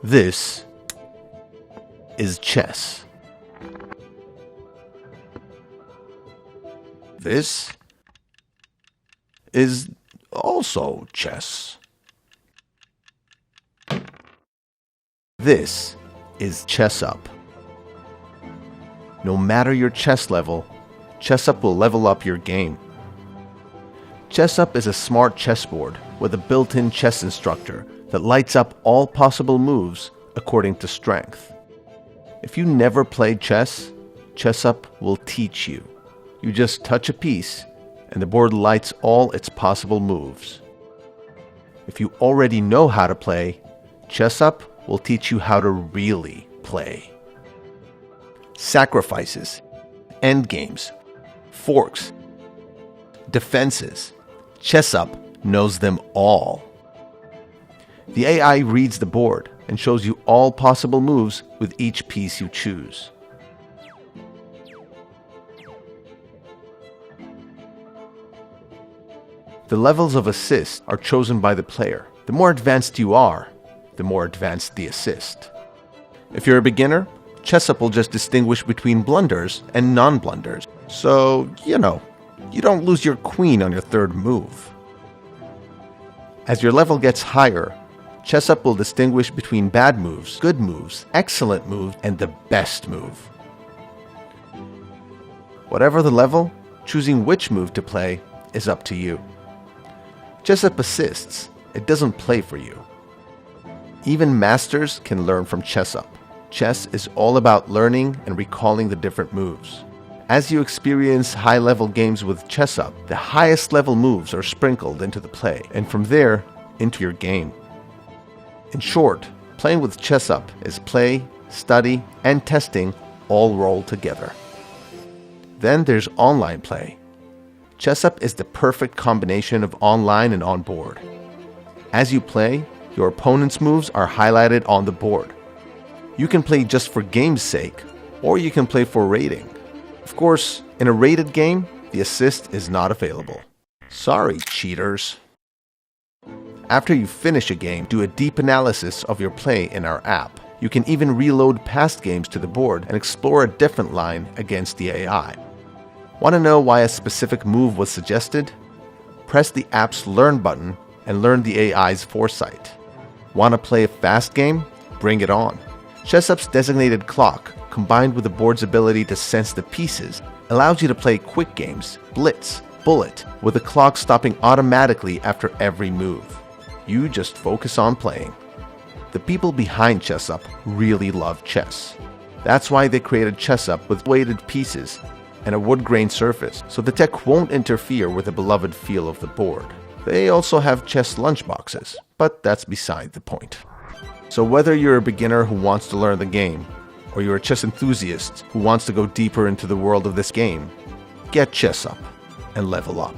This is chess. This is also chess. This is ChessUp. No matter your chess level, ChessUp will level up your game. ChessUp is a smart chessboard with a built-in chess instructor that lights up all possible moves according to strength. If you never played chess, ChessUp will teach you. You just touch a piece and the board lights all its possible moves. If you already know how to play, ChessUp will teach you how to really play. Sacrifices, endgames, forks, defenses. ChessUp knows them all. The AI reads the board and shows you all possible moves with each piece you choose. The levels of assist are chosen by the player. The more advanced you are, the more advanced the assist. If you're a beginner, ChessUp will just distinguish between blunders and non-blunders. So, you don't lose your queen on your third move. As your level gets higher, ChessUp will distinguish between bad moves, good moves, excellent moves, and the best move. Whatever the level, choosing which move to play is up to you. ChessUp assists, it doesn't play for you. Even masters can learn from ChessUp. Chess is all about learning and recalling the different moves. As you experience high-level games with ChessUp, the highest level moves are sprinkled into the play, and from there, into your game. In short, playing with ChessUp is play, study, and testing all rolled together. Then there's online play. ChessUp is the perfect combination of online and on-board. As you play, your opponent's moves are highlighted on the board. You can play just for game's sake, or you can play for rating. Of course, in a rated game, the assist is not available. Sorry, cheaters. After you finish a game, do a deep analysis of your play in our app. You can even reload past games to the board and explore a different line against the AI. Want to know why a specific move was suggested? Press the app's Learn button and learn the AI's foresight. Want to play a fast game? Bring it on. ChessUp's designated clock, combined with the board's ability to sense the pieces, allows you to play quick games, blitz, bullet, with the clock stopping automatically after every move. You just focus on playing. The people behind ChessUp really love chess. That's why they created ChessUp with weighted pieces and a wood-grain surface, so the tech won't interfere with the beloved feel of the board. They also have chess lunchboxes, but that's beside the point. So whether you're a beginner who wants to learn the game, or you're a chess enthusiast who wants to go deeper into the world of this game, get ChessUp and level up.